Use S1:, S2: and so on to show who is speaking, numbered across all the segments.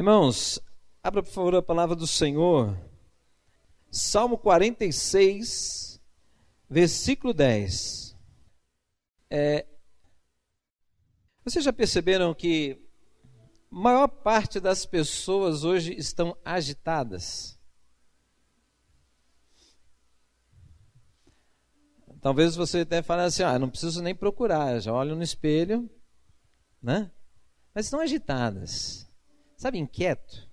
S1: Irmãos, abra por favor a palavra do Senhor, Salmo 46, versículo 10. Vocês já perceberam que a maior parte das pessoas hoje estão agitadas? Talvez você até fale assim, não preciso nem procurar, já olho no espelho, né? Mas estão agitadas. Sabe, inquieto?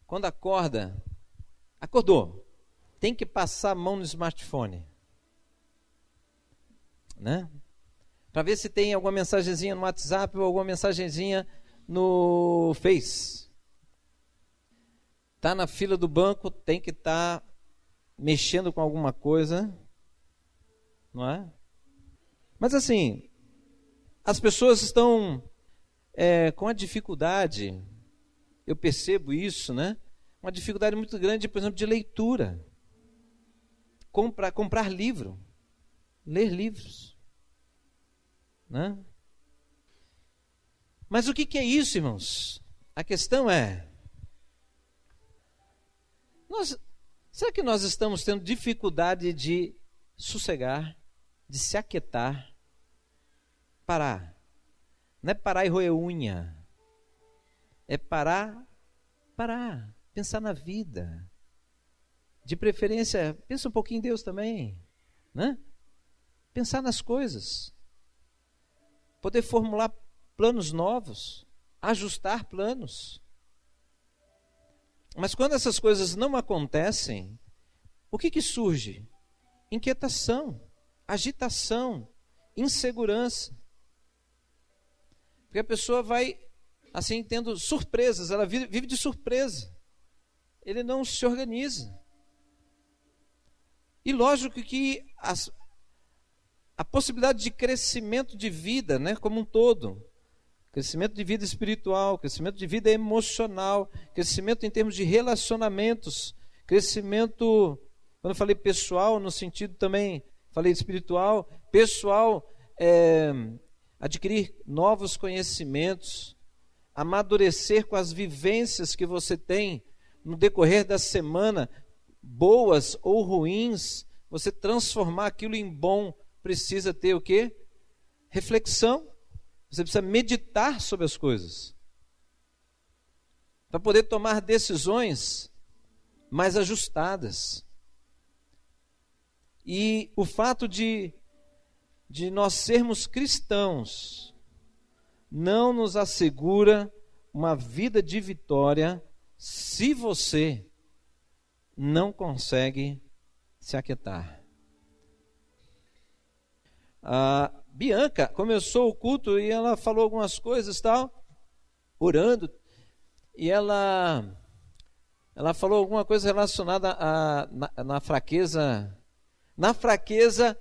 S1: Quando acordou, tem que passar a mão no smartphone, né? Para ver se tem alguma mensagenzinha no WhatsApp ou alguma mensagenzinha no Face. Está na fila do banco, tem que estar mexendo com alguma coisa, não é? Mas assim, as pessoas estão com a dificuldade, eu percebo isso, né? Uma dificuldade muito grande, por exemplo, de leitura. Comprar livro, ler livros, né? Mas o que é isso, irmãos? A questão é, será que nós estamos tendo dificuldade de sossegar, de se aquietar, parar? Não é parar e roer unha, é parar, pensar na vida. De preferência, pensa um pouquinho em Deus também, né? Pensar nas coisas, poder formular planos novos, ajustar planos. Mas quando essas coisas não acontecem, o que surge? Inquietação, agitação, insegurança. Porque a pessoa vai, assim, tendo surpresas, ela vive de surpresa. Ele não se organiza. E lógico que a possibilidade de crescimento de vida, né, como um todo, crescimento de vida espiritual, crescimento de vida emocional, crescimento em termos de relacionamentos, crescimento, quando eu falei pessoal, no sentido também, falei espiritual, pessoal, adquirir novos conhecimentos, amadurecer com as vivências que você tem no decorrer da semana, boas ou ruins, você transformar aquilo em bom, precisa ter o quê? Reflexão. Você precisa meditar sobre as coisas, para poder tomar decisões mais ajustadas. E o fato de nós sermos cristãos não nos assegura uma vida de vitória se você não consegue se aquietar. A Bianca começou o culto e ela falou algumas coisas, tal, orando, e ela falou alguma coisa relacionada na fraqueza. Na fraqueza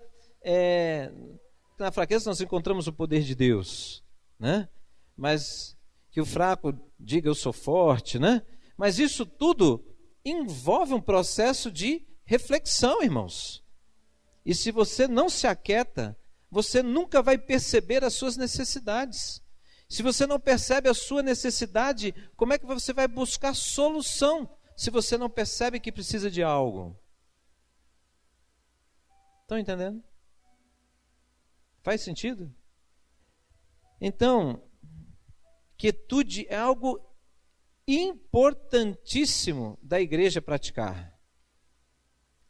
S1: nós encontramos o poder de Deus, né? Mas que o fraco diga eu sou forte, né? Mas isso tudo envolve um processo de reflexão, irmãos. E se você não se aquieta, você nunca vai perceber as suas necessidades. Se você não percebe a sua necessidade, como é que você vai buscar solução se você não percebe que precisa de algo? Estão entendendo? Faz sentido? Então, quietude é algo importantíssimo da igreja praticar.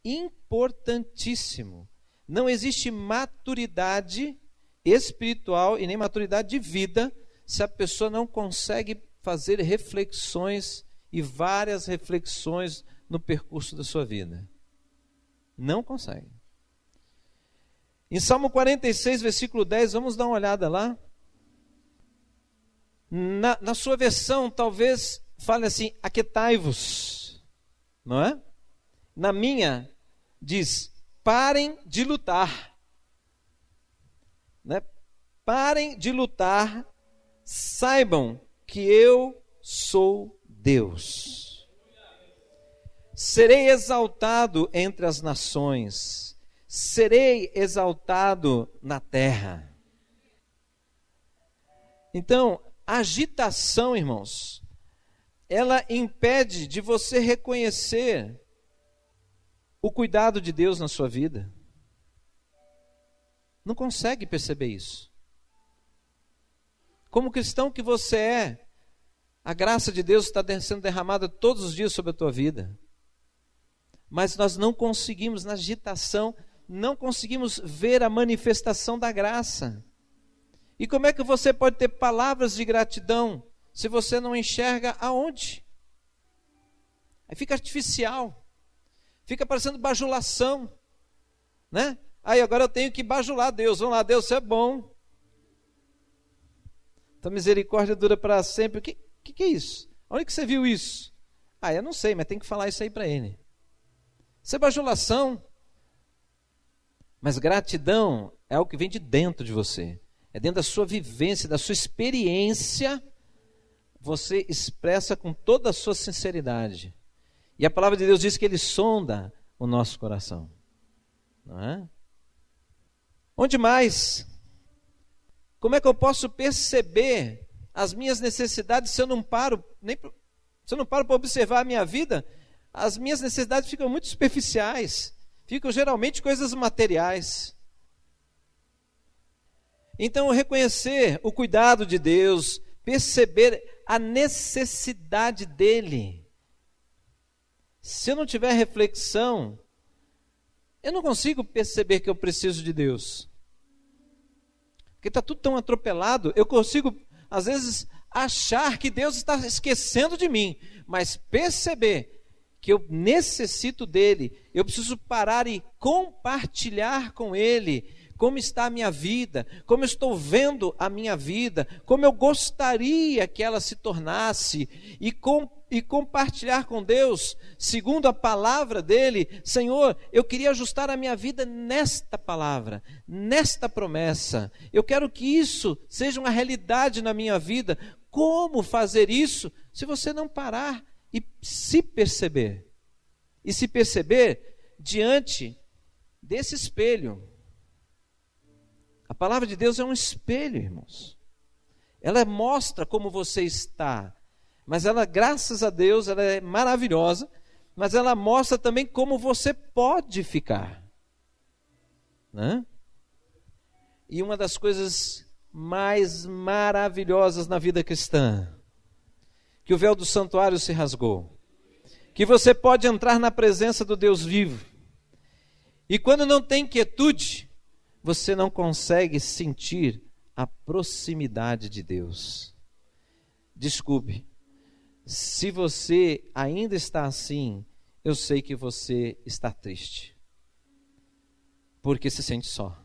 S1: Importantíssimo. Não existe maturidade espiritual e nem maturidade de vida se a pessoa não consegue fazer reflexões e várias reflexões no percurso da sua vida. Não consegue. Em Salmo 46, versículo 10, vamos dar uma olhada lá. Na sua versão, talvez fale assim, aquietai-vos, não é? Na minha, diz, parem de lutar, né? Parem de lutar, saibam que eu sou Deus. Serei exaltado entre as nações, serei exaltado na terra. Então, A agitação, irmãos, ela impede de você reconhecer o cuidado de Deus na sua vida. Não consegue perceber isso. Como cristão que você é, a graça de Deus está sendo derramada todos os dias sobre a tua vida. Mas nós não conseguimos, na agitação, não conseguimos ver a manifestação da graça. E como é que você pode ter palavras de gratidão se você não enxerga aonde? Aí fica artificial, fica parecendo bajulação, né? Aí agora eu tenho que bajular Deus. Vamos lá, Deus, você é bom. Tua misericórdia dura para sempre. O que é isso? Onde que você viu isso? Eu não sei, mas tem que falar isso aí para ele. Isso é bajulação. Mas gratidão é algo que vem de dentro de você. É dentro da sua vivência, da sua experiência. Você expressa com toda a sua sinceridade. E a palavra de Deus diz que Ele sonda o nosso coração. Não é? Onde mais? Como é que eu posso perceber as minhas necessidades se eu não paro para observar a minha vida? As minhas necessidades ficam muito superficiais, ficam geralmente coisas materiais. Então, reconhecer o cuidado de Deus, perceber a necessidade dEle. Se eu não tiver reflexão, eu não consigo perceber que eu preciso de Deus. Porque está tudo tão atropelado, eu consigo, às vezes, achar que Deus está esquecendo de mim, mas perceber que eu necessito dEle, eu preciso parar e compartilhar com Ele como está a minha vida, como eu estou vendo a minha vida, como eu gostaria que ela se tornasse, e compartilhar com Deus, segundo a palavra dEle. Senhor, eu queria ajustar a minha vida nesta palavra, nesta promessa, eu quero que isso seja uma realidade na minha vida. Como fazer isso se você não parar e se perceber? E se perceber diante desse espelho. A palavra de Deus é um espelho, irmãos. Ela mostra como você está, mas ela, graças a Deus, ela é maravilhosa, mas ela mostra também como você pode ficar, né? E uma das coisas mais maravilhosas na vida cristã, que o véu do santuário se rasgou, que você pode entrar na presença do Deus vivo, e quando não tem quietude, você não consegue sentir a proximidade de Deus. Desculpe, se você ainda está assim, eu sei que você está triste, porque se sente só.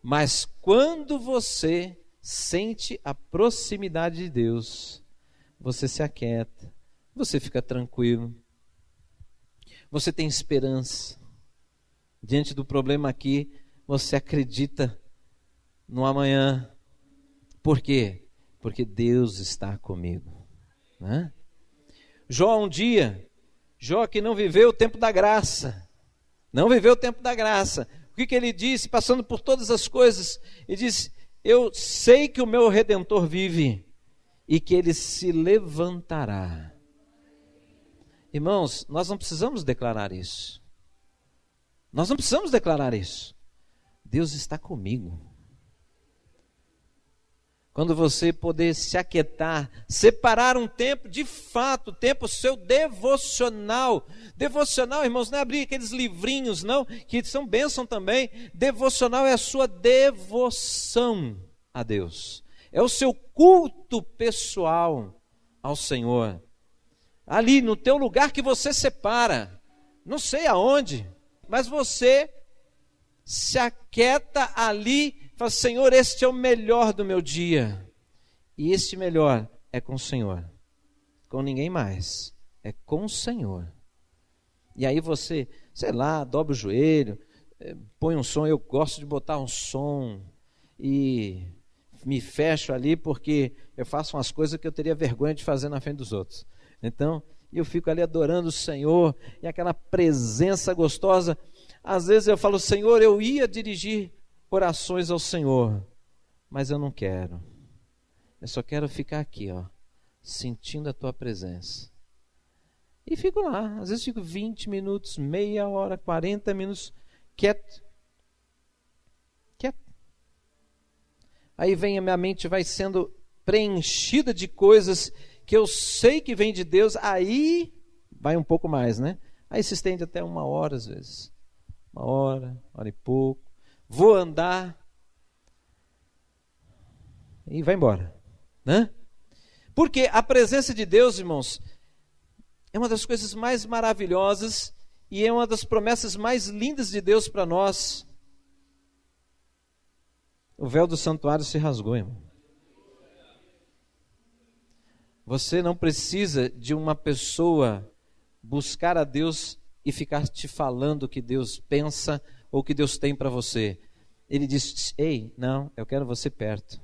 S1: Mas quando você sente a proximidade de Deus, você se aquieta, você fica tranquilo, você tem esperança. Diante do problema aqui, você acredita no amanhã. Por quê? Porque Deus está comigo, né? Jó Jó que não viveu o tempo da graça, o que ele disse, passando por todas as coisas? Ele disse: eu sei que o meu Redentor vive e que ele se levantará. Irmãos, nós não precisamos declarar isso. Deus está comigo. Quando você poder se aquietar, separar um tempo, de fato, tempo seu devocional. Devocional, irmãos, não é abrir aqueles livrinhos, não, que são bênção também. Devocional é a sua devoção a Deus. É o seu culto pessoal ao Senhor. Ali no teu lugar que você separa, não sei aonde, mas você se aquieta ali, fala: Senhor, este é o melhor do meu dia. E este melhor é com o Senhor, com ninguém mais, é com o Senhor. E aí você, sei lá, dobra o joelho, põe um som. Eu gosto de botar um som e me fecho ali, porque eu faço umas coisas que eu teria vergonha de fazer na frente dos outros. Então, eu fico ali adorando o Senhor, e aquela presença gostosa. Às vezes eu falo: Senhor, eu ia dirigir orações ao Senhor, mas eu não quero. Eu só quero ficar aqui, ó, sentindo a tua presença. E fico lá, às vezes fico 20 minutos, meia hora, 40 minutos, quieto. Aí vem a minha mente, vai sendo preenchida de coisas que eu sei que vem de Deus, aí vai um pouco mais, né? Aí se estende até 1 hora às vezes. 1 hora e pouco. Vou andar e vai embora, né? Porque a presença de Deus, irmãos, é uma das coisas mais maravilhosas e é uma das promessas mais lindas de Deus para nós. O véu do santuário se rasgou, irmão. Você não precisa de uma pessoa buscar a Deus e ficar te falando o que Deus pensa ou o que Deus tem para você. Ele diz: ei, não, eu quero você perto.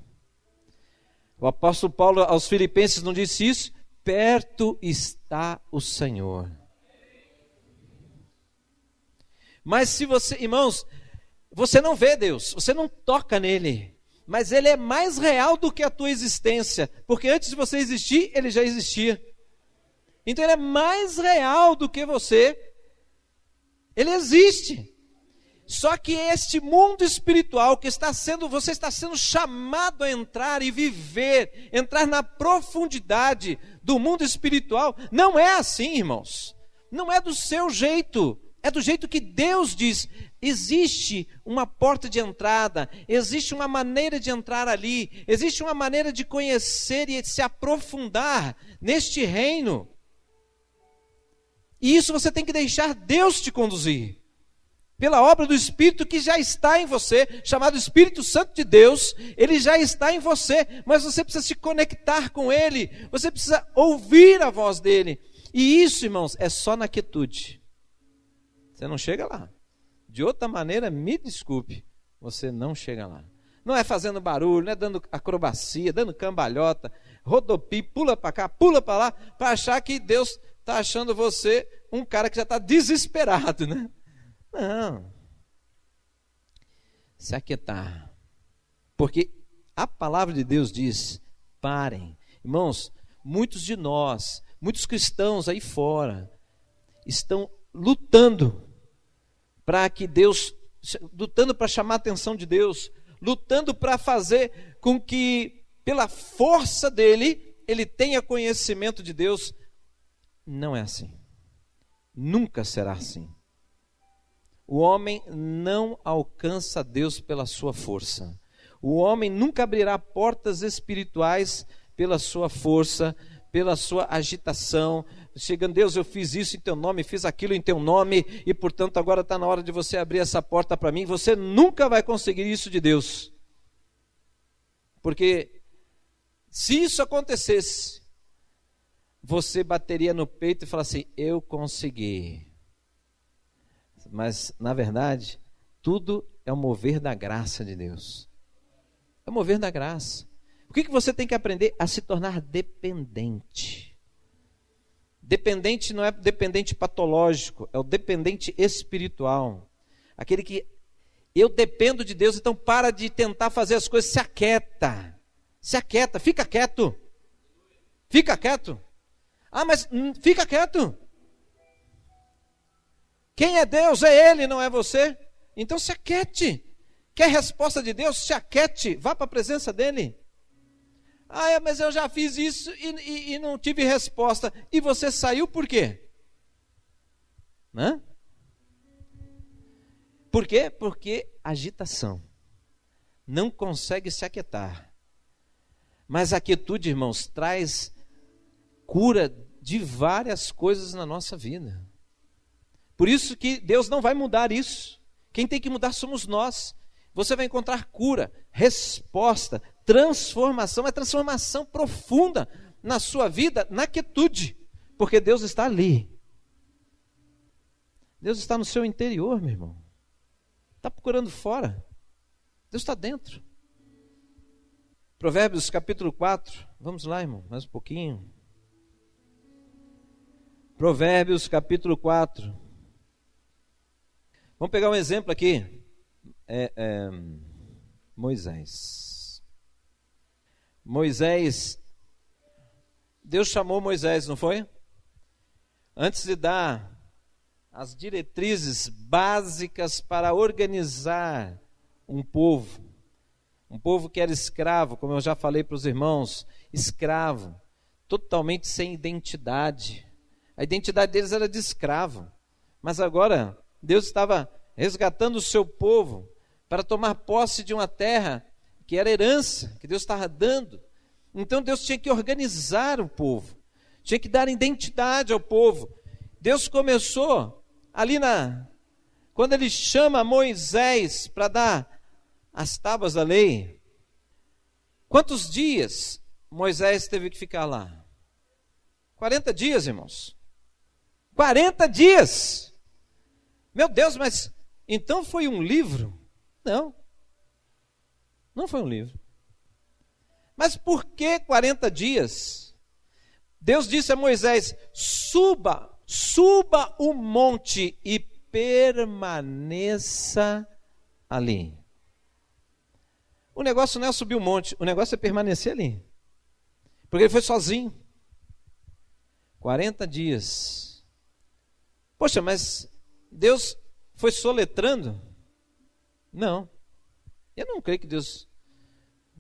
S1: O apóstolo Paulo aos Filipenses não disse isso? Perto está o Senhor. Mas se você, irmãos, você não vê Deus, você não toca nele, mas ele é mais real do que a tua existência, porque antes de você existir, ele já existia. Então ele é mais real do que você. Ele existe. Só que este mundo espiritual que você está sendo chamado a entrar e viver, entrar na profundidade do mundo espiritual, não é assim, irmãos. Não é do seu jeito, é do jeito que Deus diz. Existe uma porta de entrada, existe uma maneira de entrar ali, existe uma maneira de conhecer e de se aprofundar neste reino. E isso você tem que deixar Deus te conduzir. Pela obra do Espírito que já está em você, chamado Espírito Santo de Deus, ele já está em você, mas você precisa se conectar com ele, você precisa ouvir a voz dele. E isso, irmãos, é só na quietude. Você não chega lá. De outra maneira, me desculpe, você não chega lá. Não é fazendo barulho, não é dando acrobacia, dando cambalhota, rodopia, pula para cá, pula para lá, para achar que Deus está achando você um cara que já está desesperado, né? Não. Se aquietar. Porque a palavra de Deus diz: parem. Irmãos, muitos de nós, muitos cristãos aí fora, estão lutando para que Deus, lutando para chamar a atenção de Deus, lutando para fazer com que, pela força dele, ele tenha conhecimento de Deus. Não é assim. Nunca será assim. O homem não alcança Deus pela sua força. O homem nunca abrirá portas espirituais pela sua força, pela sua agitação. Chegando, Deus, eu fiz isso em teu nome, fiz aquilo em teu nome, e portanto agora está na hora de você abrir essa porta para mim. Você nunca vai conseguir isso de Deus. Porque se isso acontecesse, você bateria no peito e falaria assim: eu consegui. Mas, na verdade, tudo é o mover da graça de Deus. É o mover da graça. O que você tem que aprender? A se tornar dependente. Dependente não é dependente patológico, é o dependente espiritual. Aquele que, eu dependo de Deus, então para de tentar fazer as coisas, se aquieta. Se aquieta, fica quieto. Fica quieto. Ah, mas fica quieto. Quem é Deus? É Ele, não é você. Então se aquiete. Quer resposta de Deus? Se aquiete. Vá para a presença dEle. Ah, mas eu já fiz isso e não tive resposta. E você saiu por quê? Né? Por quê? Porque agitação. Não consegue se aquietar. Mas a quietude, irmãos, traz cura de várias coisas na nossa vida. Por isso que Deus não vai mudar isso. Quem tem que mudar somos nós. Você vai encontrar cura, resposta, transformação. É transformação profunda na sua vida, na quietude. Porque Deus está ali. Deus está no seu interior, meu irmão. Está procurando fora. Deus está dentro. Provérbios capítulo 4. Vamos lá, irmão, mais um pouquinho. Provérbios capítulo 4. Vamos pegar um exemplo aqui. Moisés. Moisés, Deus chamou Moisés, não foi? Antes de dar as diretrizes básicas para organizar um povo que era escravo, como eu já falei para os irmãos, escravo, totalmente sem identidade. A identidade deles era de escravo, mas agora Deus estava resgatando o seu povo para tomar posse de uma terra que era herança, que Deus estava dando. Então Deus tinha que organizar o povo, tinha que dar identidade ao povo. Deus começou ali quando ele chama Moisés para dar as tábuas da lei. Quantos dias Moisés teve que ficar lá? 40 dias, irmãos. 40 dias! Meu Deus, mas então foi um livro? Não foi um livro. Mas por que 40 dias? Deus disse a Moisés: suba o monte e permaneça ali. O negócio não é subir o monte, o negócio é permanecer ali. Porque ele foi sozinho. 40 dias. Poxa, mas Deus foi soletrando? Não. Eu não creio que Deus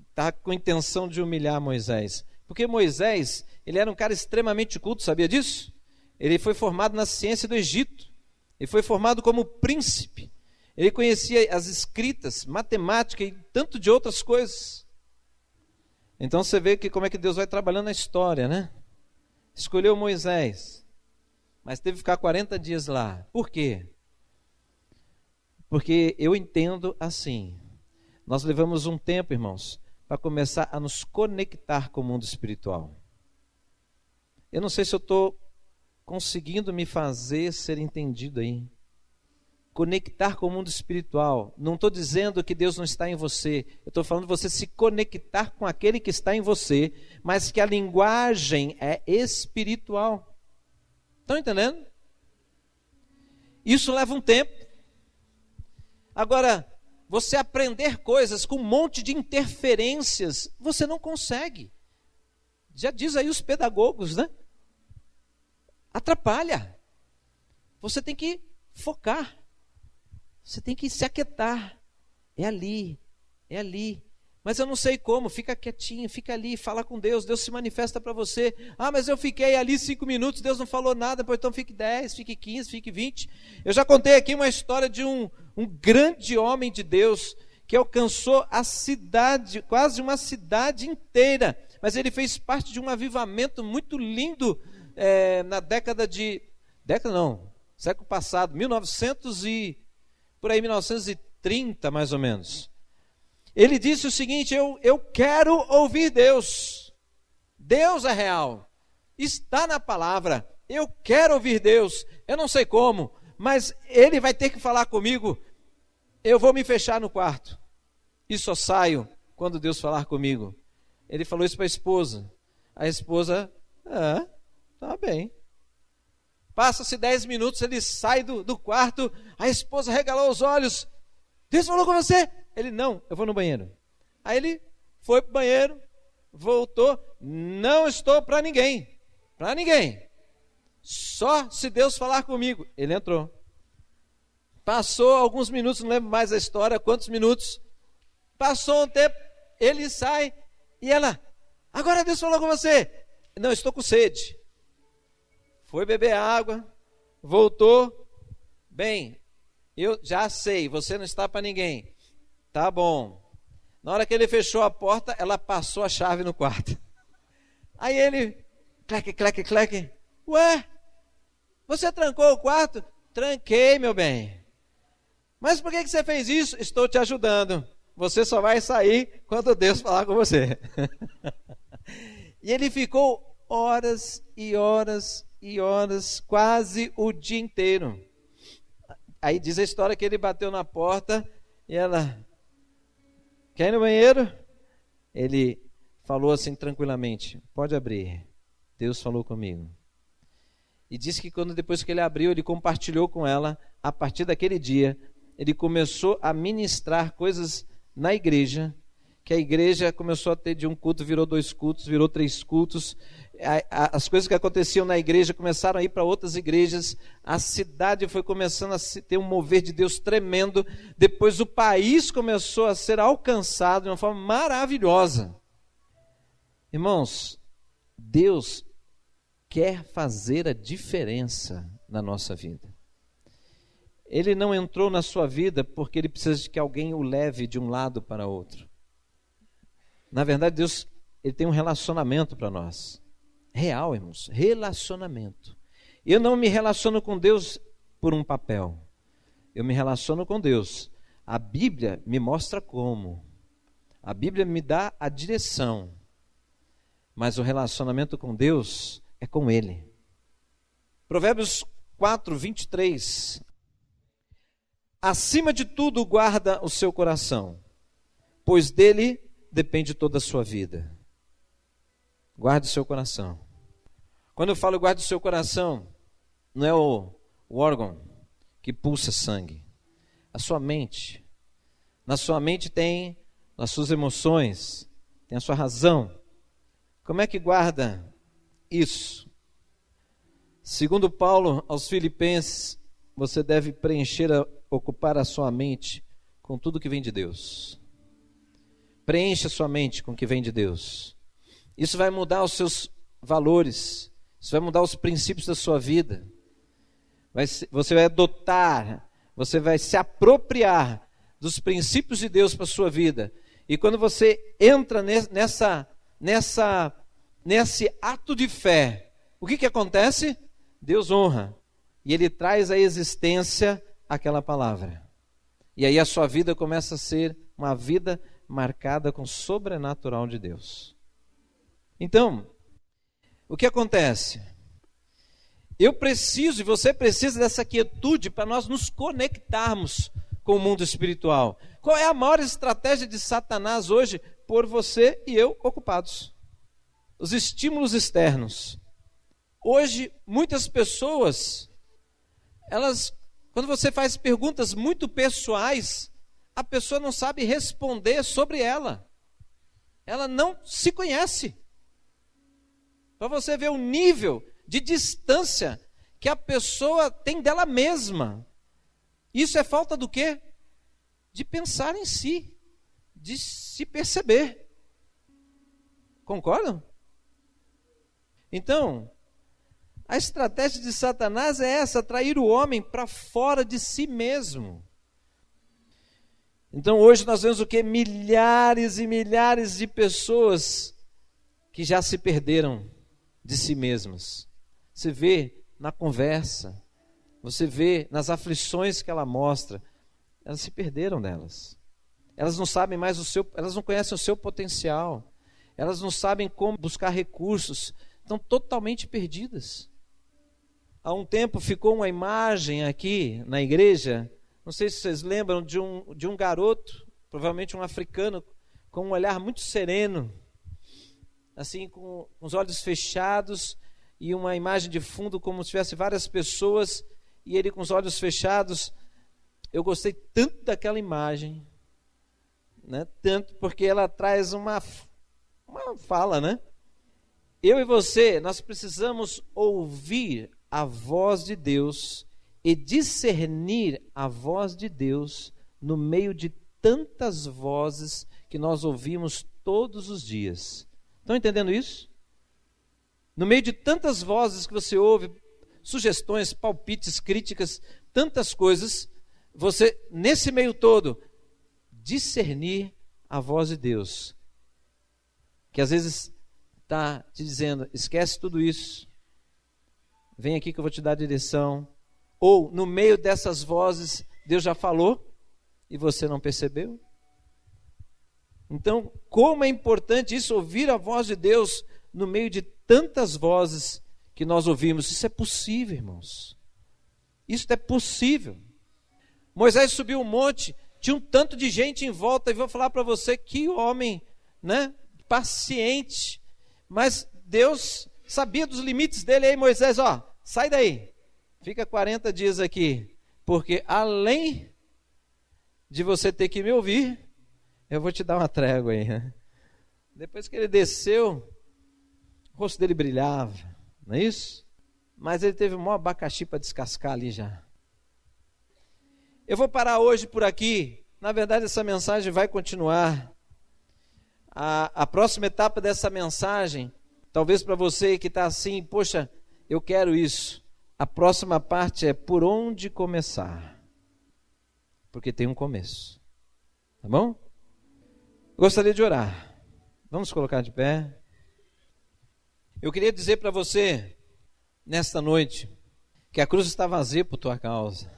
S1: está com a intenção de humilhar Moisés. Porque Moisés, ele era um cara extremamente culto, sabia disso? Ele foi formado na ciência do Egito. Ele foi formado como príncipe. Ele conhecia as escritas, matemática e tanto de outras coisas. Então você vê que como é que Deus vai trabalhando na história, né? Escolheu Moisés, mas teve que ficar 40 dias lá. Por quê? Porque eu entendo assim. Nós levamos um tempo, irmãos, para começar a nos conectar com o mundo espiritual. Eu não sei se eu estou conseguindo me fazer ser entendido aí. Conectar com o mundo espiritual. Não estou dizendo que Deus não está em você. Eu estou falando de você se conectar com aquele que está em você, mas que a linguagem é espiritual. Estão entendendo? Isso leva um tempo. Agora, você aprender coisas com um monte de interferências, você não consegue. Já diz aí os pedagogos, né? Atrapalha. Você tem que focar. Você tem que se aquietar. É ali. Mas eu não sei como. Fica quietinho, fica ali, fala com Deus. Deus se manifesta para você. Ah, mas eu fiquei ali 5 minutos, Deus não falou nada. Pois então fique 10, fique 15, fique 20. Eu já contei aqui uma história de um grande homem de Deus que alcançou a cidade, quase uma cidade inteira. Mas ele fez parte de um avivamento muito lindo na século passado, 1930 mais ou menos. Ele disse o seguinte: eu quero ouvir Deus. Deus é real, está na palavra. Eu quero ouvir Deus. Eu não sei como, mas Ele vai ter que falar comigo. Eu vou me fechar no quarto e só saio quando Deus falar comigo. Ele falou isso para a esposa. A esposa, tá bem. Passa-se 10 minutos, ele sai do quarto, a esposa regalou os olhos. Deus falou com você? Ele, não, eu vou no banheiro. Aí ele foi para o banheiro, voltou, não estou para ninguém, só se Deus falar comigo. Ele entrou. Passou alguns minutos, não lembro mais a história, quantos minutos. Passou um tempo, ele sai e ela, agora Deus falou com você? Não, estou com sede. Foi beber água, voltou. Bem, eu já sei, você não está para ninguém. Tá bom. Na hora que ele fechou a porta, ela passou a chave no quarto. Aí ele, cleque. Ué, você trancou o quarto? Tranquei, meu bem. Mas por que você fez isso? Estou te ajudando. Você só vai sair quando Deus falar com você. E ele ficou horas e horas, quase o dia inteiro. Aí diz a história que ele bateu na porta e ela, quer ir no banheiro? Ele falou assim tranquilamente, pode abrir, Deus falou comigo. E disse que depois que ele abriu, ele compartilhou com ela. A partir daquele dia, ele começou a ministrar coisas na igreja que a igreja começou a ter de um culto, virou 2 cultos, virou 3 cultos. As coisas que aconteciam na igreja começaram a ir para outras igrejas. A cidade foi começando a ter um mover de Deus tremendo. Depois o país começou a ser alcançado de uma forma maravilhosa. Irmãos, Deus quer fazer a diferença na nossa vida. Ele não entrou na sua vida porque ele precisa de que alguém o leve de um lado para outro. Na verdade, Deus, ele tem um relacionamento para nós. Real, irmãos, relacionamento. Eu não me relaciono com Deus por um papel. Eu me relaciono com Deus. A Bíblia me mostra como. A Bíblia me dá a direção. Mas o relacionamento com Deus é com Ele. Provérbios 4, 23. Acima de tudo, guarda o seu coração, pois dele depende toda a sua vida. Guarde o seu coração. Quando eu falo guarde o seu coração, não é o órgão que pulsa sangue. A sua mente. Na sua mente tem as suas emoções, tem a sua razão. Como é que guarda isso? Segundo Paulo aos Filipenses, você deve ocupar a sua mente com tudo que vem de Deus. Preencha a sua mente com o que vem de Deus. Isso vai mudar os seus valores. Isso vai mudar os princípios da sua vida. Você vai adotar, você vai se apropriar dos princípios de Deus para a sua vida. E quando você entra nesse ato de fé, o que acontece? Deus honra. E Ele traz à existência aquela palavra. E aí a sua vida começa a ser uma vida marcada com o sobrenatural de Deus. Então, o que acontece? Eu preciso e você precisa dessa quietude para nós nos conectarmos com o mundo espiritual. Qual é a maior estratégia de Satanás hoje? Por você e eu ocupados. Os estímulos externos. Hoje, muitas pessoas, quando você faz perguntas muito pessoais, a pessoa não sabe responder sobre ela. Ela não se conhece. Para você ver o nível de distância que a pessoa tem dela mesma. Isso é falta do quê? De pensar em si, de se perceber. Concordam? Então, a estratégia de Satanás é essa, atrair o homem para fora de si mesmo. Então hoje nós vemos o que? Milhares e milhares de pessoas que já se perderam de si mesmas. Você vê na conversa, você vê nas aflições que ela mostra, elas se perderam delas. Elas não sabem mais elas não conhecem o seu potencial, elas não sabem como buscar recursos, estão totalmente perdidas. Há um tempo ficou uma imagem aqui na igreja, não sei se vocês lembram, de um garoto, provavelmente um africano, com um olhar muito sereno, assim com os olhos fechados, e uma imagem de fundo como se tivesse várias pessoas, e ele com os olhos fechados. Eu gostei tanto daquela imagem, né? Tanto porque ela traz uma fala, né? Eu e você, nós precisamos ouvir a voz de Deus e discernir a voz de Deus no meio de tantas vozes que nós ouvimos todos os dias. Estão entendendo isso? No meio de tantas vozes que você ouve, sugestões, palpites, críticas, tantas coisas, você, nesse meio todo, discernir a voz de Deus, que às vezes está te dizendo, esquece tudo isso, vem aqui que eu vou te dar a direção. Ou no meio dessas vozes, Deus já falou e você não percebeu. Então, como é importante isso, ouvir a voz de Deus no meio de tantas vozes que nós ouvimos. Isso é possível, irmãos. Isso é possível. Moisés subiu um monte, tinha um tanto de gente em volta, e vou falar para você, que homem, né, paciente. Mas Deus sabia dos limites dele. Aí Moisés, sai daí, fica 40 dias aqui, porque além de você ter que me ouvir, eu vou te dar uma trégua aí, né? Depois que ele desceu, o rosto dele brilhava, não é isso? Mas ele teve um maior abacaxi para descascar ali já. Eu vou parar hoje por aqui. Na verdade, essa mensagem vai continuar. A próxima etapa dessa mensagem, talvez para você que está assim, poxa, eu quero isso. A próxima parte é por onde começar. Porque tem um começo. Tá bom? Gostaria de orar. Vamos colocar de pé. Eu queria dizer para você, nesta noite, que a cruz está vazia por tua causa.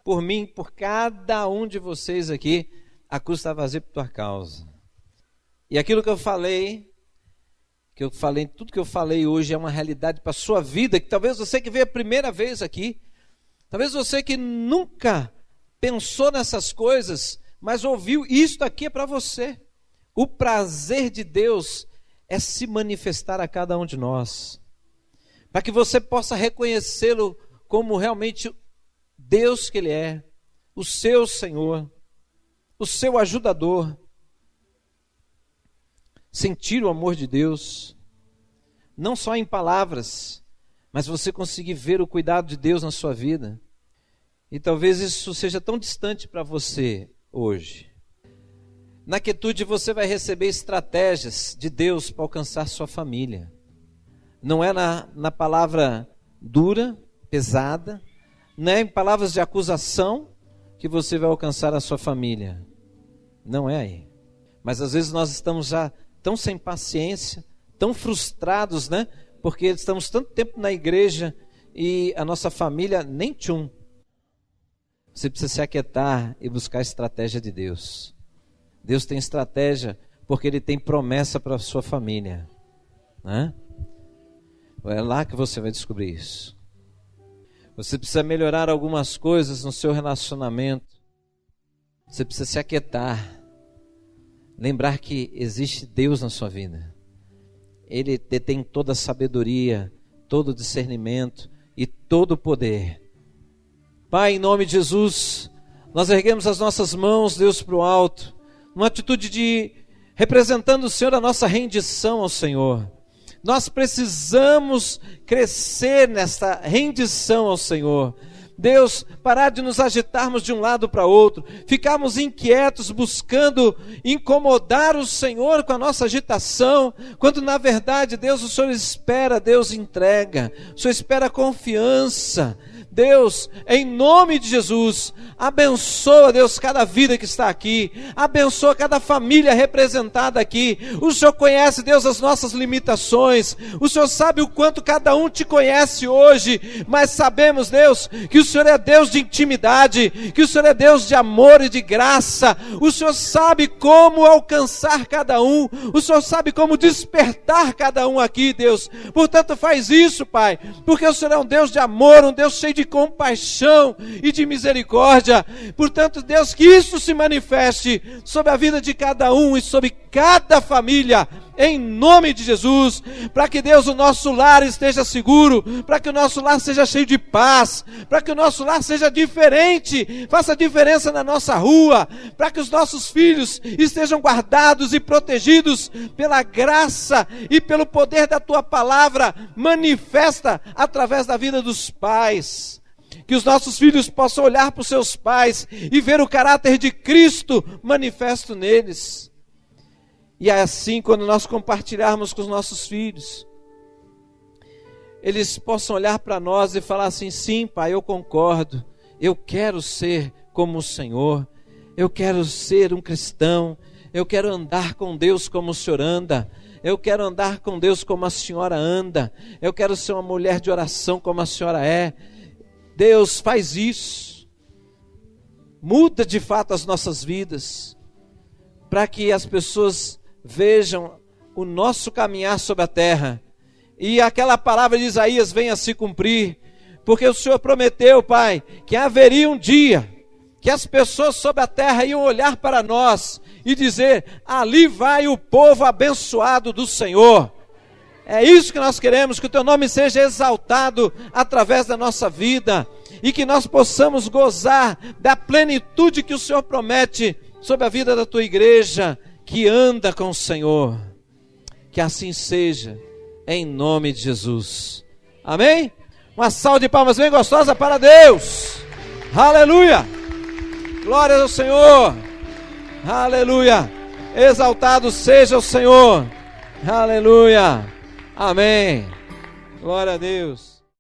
S1: Por mim, por cada um de vocês aqui, a cruz está vazia por tua causa. E aquilo que eu falei, tudo que eu falei hoje é uma realidade para a sua vida, que talvez você que veio a primeira vez aqui, talvez você que nunca pensou nessas coisas, mas ouviu, isto aqui é para você. O prazer de Deus é se manifestar a cada um de nós, para que você possa reconhecê-lo como realmente Deus que Ele é, o seu Senhor, o seu ajudador. Sentir o amor de Deus, não só em palavras, mas você conseguir ver o cuidado de Deus na sua vida. E talvez isso seja tão distante para você hoje. Na quietude você vai receber estratégias de Deus para alcançar sua família. Não é na palavra dura, pesada, não é em palavras de acusação que você vai alcançar a sua família. Não é aí. Mas às vezes nós estamos já tão sem paciência, tão frustrados, né? Porque estamos tanto tempo na igreja e a nossa família nem tchum. Você precisa se aquietar e buscar a estratégia de Deus. Deus tem estratégia porque Ele tem promessa para a sua família, né? É lá que você vai descobrir isso. Você precisa melhorar algumas coisas no seu relacionamento. Você precisa se aquietar. Lembrar que existe Deus na sua vida. Ele detém toda a sabedoria, todo o discernimento e todo o poder. Pai, em nome de Jesus, nós erguemos as nossas mãos, Deus, para o alto, numa atitude de representando o Senhor, a nossa rendição ao Senhor. Nós precisamos crescer nesta rendição ao Senhor. Deus, parar de nos agitarmos de um lado para outro, ficarmos inquietos buscando incomodar o Senhor com a nossa agitação, quando na verdade, Deus, o Senhor espera, Deus entrega, o Senhor espera confiança. Deus, em nome de Jesus, abençoa, Deus, cada vida que está aqui, abençoa cada família representada aqui. O Senhor conhece, Deus, as nossas limitações, o Senhor sabe o quanto cada um te conhece hoje, mas sabemos, Deus, que o Senhor é Deus de intimidade, que o Senhor é Deus de amor e de graça. O Senhor sabe como alcançar cada um, o Senhor sabe como despertar cada um aqui, Deus. Portanto, faz isso, Pai, porque o Senhor é um Deus de amor, um Deus cheio de compaixão e de misericórdia. Portanto, Deus, que isso se manifeste sobre a vida de cada um e sobre cada família, em nome de Jesus, para que, Deus, o nosso lar esteja seguro, para que o nosso lar seja cheio de paz, para que o nosso lar seja diferente, faça diferença na nossa rua, para que os nossos filhos estejam guardados e protegidos pela graça e pelo poder da Tua palavra manifesta através da vida dos pais. Que os nossos filhos possam olhar para os seus pais e ver o caráter de Cristo manifesto neles. E assim, quando nós compartilharmos com os nossos filhos, eles possam olhar para nós e falar assim: sim, Pai, eu concordo, eu quero ser como o Senhor, eu quero ser um cristão, eu quero andar com Deus como o Senhor anda, eu quero andar com Deus como a senhora anda, eu quero ser uma mulher de oração como a senhora é. Deus, faz isso, muda de fato as nossas vidas, para que as pessoas vejam o nosso caminhar sobre a terra, e aquela palavra de Isaías venha se cumprir, porque o Senhor prometeu, Pai, que haveria um dia, que as pessoas sobre a terra iam olhar para nós, e dizer: ali vai o povo abençoado do Senhor. É isso que nós queremos, que o Teu nome seja exaltado através da nossa vida, e que nós possamos gozar da plenitude que o Senhor promete sobre a vida da tua igreja que anda com o Senhor. Que assim seja, em nome de Jesus. Amém? Uma salva de palmas bem gostosa para Deus. Aleluia! Glória ao Senhor. Aleluia! Exaltado seja o Senhor. Aleluia! Amém. Glória a Deus.